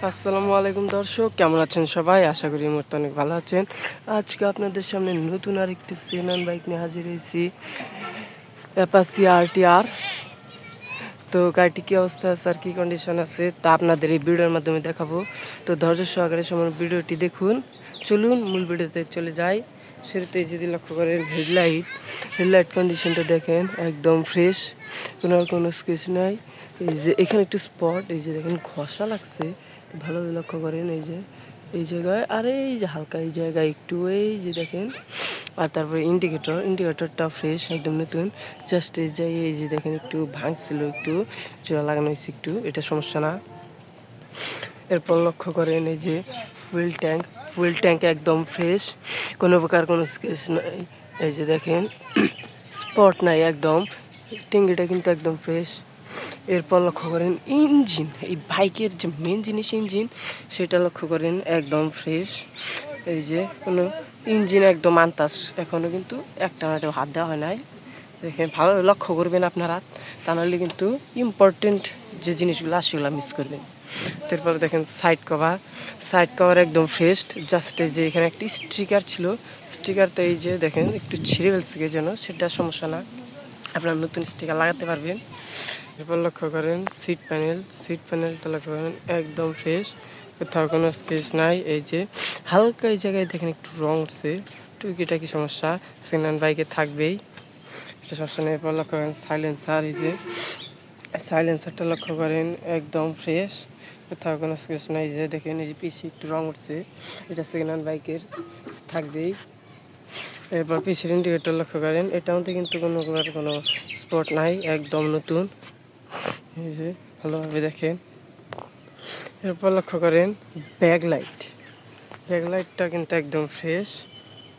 আসসালামু আলাইকুম দর্শক, কেমন আছেন সবাই? আশা করি মুহূর্তে অনেক ভালো আছেন। আজকে আপনাদের সামনে নতুন আরেকটি সেকেন্ড বাইক নিয়ে হাজির হয়েছি, অ্যাপাচি RTR। তো গাড়িটি কী অবস্থা আছে আর কী কন্ডিশন আছে তা আপনাদের এই ভিডিওর মাধ্যমে দেখাবো। তো ধৈর্য সহকারে সময় ভিডিওটি দেখুন। চলুন মূল ভিডিওতে চলে যাই। শুরুতে যদি লক্ষ্য করেন হেডলাইট কন্ডিশনটা দেখেন একদম ফ্রেশ, কোনো স্কেচ নাই। এই যে এখানে একটু স্পট, এই যে দেখেন ঘষা লাগছে, ভালোভাবে লক্ষ্য করেন। এই যে এই জায়গায় আর এই যে হালকা এই জায়গায় একটু, এই যে দেখেন। আর তারপরে ইন্ডিকেটরটা ফ্রেশ একদম নতুন। জাস্ট এই যে দেখেন একটু ভাঙছিল, একটু জোড়া লাগানো হয়েছে, একটু এটা সমস্যা না। এরপর লক্ষ্য করেন এই যে ফুয়েল ট্যাঙ্ক একদম ফ্রেশ, কোনো প্রকার কোনো স্কেচ নাই। এই যে দেখেন স্পট নাই, একদম ট্যাঙ্কিটা কিন্তু একদম ফ্রেশ। এরপর লক্ষ্য করেন ইঞ্জিন, এই বাইকের যে মেন জিনিস ইঞ্জিন, সেটা লক্ষ্য করেন একদম ফ্রেশ। এই যে কোনো ইঞ্জিন একদম আনতাস, এখনও কিন্তু একটা হাত দেওয়া হয় নাই। দেখেন ভালো লক্ষ্য করবেন আপনারা, তা নাহলে কিন্তু ইম্পর্টেন্ট যে জিনিসগুলো সেগুলো মিস করবেন। তারপরে দেখেন সাইড কভার একদম ফ্রেশ। জাস্ট এই যে এখানে একটি স্টিকার ছিল, স্টিকারটা এই যে দেখেন একটু ছিঁড়ে ফেলছে জন্য, সেটা সমস্যা না, আপনারা নতুন স্টিকার লাগাতে পারবেন। এরপর লক্ষ্য করেন সিট প্যানেলটা লক্ষ্য করেন একদম ফ্রেশ, কোথাও কোনো স্কেচ নাই। এই যে হালকা এই জায়গায় দেখেন একটু রং উঠছে, টুকিটাকি সমস্যা সেকেন্ড হ্যান্ড বাইকে থাকবেই, এটা সমস্যা নেই। এরপর লক্ষ্য করেন এই যে সাইলেন্সারটা লক্ষ্য করেন একদম ফ্রেশ, কোথাও কোনো স্কেচ নাই। যে দেখেন এই যে পিছে একটু রং উঠছে, এটা সেকেন্ড হ্যান্ড বাইকের থাকবেই। এরপর পিছের ইন্ডিকেটর লক্ষ্য করেন, এটার মধ্যে কিন্তু কোনো স্পট নাই, একদম নতুন। এই যে ভালোভাবে দেখেন। এরপর লক্ষ্য করেন ব্যাকলাইটটা কিন্তু একদম ফ্রেশ,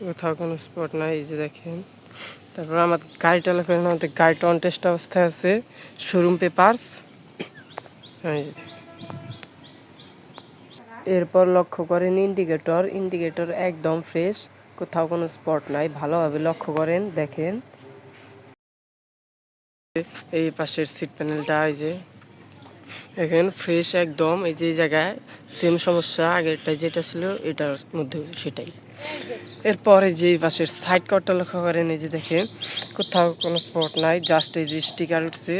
কোথাও কোনো স্পট নাই। এই যে দেখেন। তারপর আমার গাড়িটা লক্ষ্য করেন, আমাদের গাড়িটা অন টেস্ট অবস্থায় আছে, শোরুম পেপারস। এরপর লক্ষ্য করেন ইন্ডিকেটর একদম ফ্রেশ, কোথাও কোনো স্পট নাই, ভালোভাবে লক্ষ্য করেন দেখেন। এই পাশের সিট প্যানেলটা এই যে দেখেন ফ্রেশ একদম, এই যে জায়গায় সেম সমস্যা আগেরটা যেটা ছিল এটার মধ্যে সেটাই। এরপরে যে পাশের সাইড কভারটা লক্ষ্য করেন, এই যে দেখেন কোথাও কোনো স্পট নাই, জাস্ট এই যে স্টিকার উঠছে,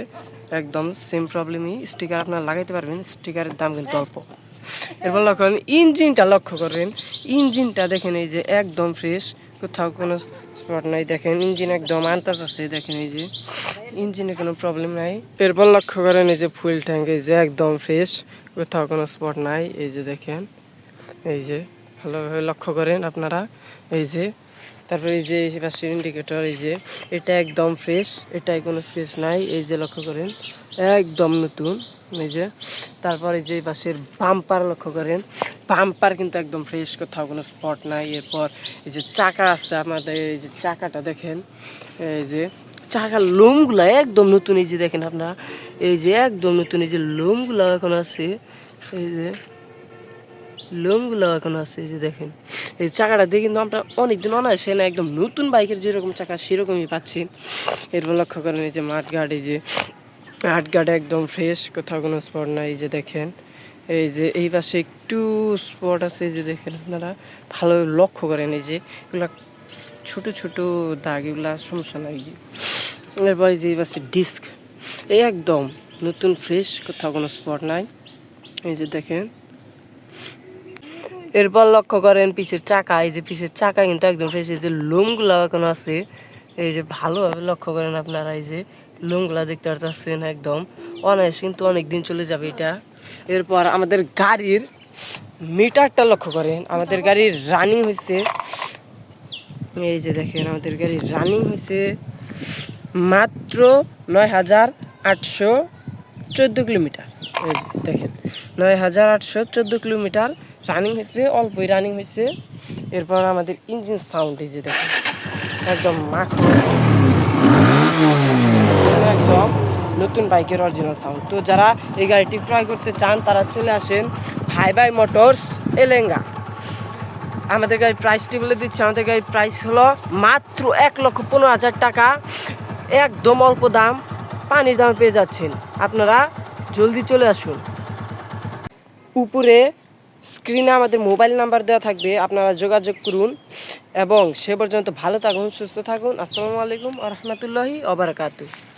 একদম সেম প্রবলেমই। স্টিকার আপনারা লাগাইতে পারবেন, স্টিকারের দাম কিন্তু অল্প। এরপর লক্ষ্য করেন ইঞ্জিনটা দেখেন এই যে একদম ফ্রেশ, কোথাও কোনো স্পট নাই। দেখেন ইঞ্জিন একদম আনতাজ আছে, দেখেন এই যে ইঞ্জিনে কোনো প্রবলেম নাই। এরপর লক্ষ্য করেন এই যে ফুয়েল ট্যাঙ্ক, এই যে একদম ফ্রেশ, কোথাও কোনো স্পট নাই। এই যে দেখেন, এই যে ভালোভাবে লক্ষ্য করেন আপনারা। এই যে তারপরে এই যে পাশের ইন্ডিকেটর, এই যে এটা একদম ফ্রেশ, এটাই কোনো স্কেচ নাই। এই যে লক্ষ্য করেন একদম নতুন। এই যে তারপরে যে পাশের বাম্পার লক্ষ্য করেন, বাম্পার কিন্তু একদম ফ্রেশ, কোথাও কোনো স্পট নাই। এরপর এই যে চাকা আছে আমাদের, এই যে চাকাটা দেখেন, এই যে চাকার লোমগুলো একদম নতুন। এই যে দেখেন আপনারা, এই যে একদম নতুন, এই যে লোমগুলো এখন আছে, এই যে লোমগুলো এখন আছে। এই যে দেখেন এই চাকাটা দিয়ে কিন্তু আমরা অনেকদিন অনায়াসে না, একদম নতুন বাইকের যেরকম চাকা সেরকমই পাচ্ছি। এরপর লক্ষ্য করেন এই যে মাঠগার্ড, এই যে মাঠগার্ড একদম ফ্রেশ, কোথাও কোনো স্পট নাই। এই যে দেখেন, এই যে এই পাশে একটু স্পট আছে, এই যে দেখেন আপনারা ভালো লক্ষ্য করেন, এই যে এগুলা ছোটো ছোটো দাগ, এগুলা সমস্যা নাই। যে এরপর এই যে এই পাশে ডিস্ক এই একদম নতুন ফ্রেশ, কোথাও কোনো স্পট নাই। এই যে দেখেন। এরপর লক্ষ্য করেন পিছের চাকা, এই যে পিছের চাকা কিন্তু একদম ফ্রেশ, এই যে লোমগুলো এখন আছে, এই যে ভালোভাবে লক্ষ্য করেন আপনারা, এই যে লোমগুলা দেখতে পাচ্ছেন একদম অনায়াস, কিন্তু অনেক দিন চলে যাবে এটা। এরপর আমাদের গাড়ির মিটারটা লক্ষ্য করেন, আমাদের গাড়ির রানিং হয়েছে, এই যে দেখেন আমাদের গাড়ির রানিং হয়েছে মাত্র 9,814 কিলোমিটার। এই যে দেখেন 9,814 কিলোমিটার রানিং হয়েছে, অল্পই রানিং হয়েছে। এরপর আমাদের ইঞ্জিন সাউন্ড, এই যে দেখেন একদম একদম নতুন বাইকের অরিজিনাল সাউন্ড। তো যারা এই গাড়িটি ক্রয় করতে চান তারা চলে আসেন ভাই মোটরস এলেঙ্গা। আমাদের গাড়ির প্রাইসটি বলে দিচ্ছি, আমাদের গাড়ির প্রাইস হলো মাত্র 1,15,000 টাকা, একদম অল্প দাম, পানির দামে পেয়ে যাচ্ছেন। আপনারা জলদি চলে আসুন। উপরে স্ক্রিনে আমাদের মোবাইল নাম্বার দেওয়া থাকবে, আপনারা যোগাযোগ করুন। এবং সে পর্যন্ত ভালো থাকুন, সুস্থ থাকুন। আসসালামু আলাইকুম ওয়া রাহমাতুল্লাহি ওয়া বারাকাতুহু।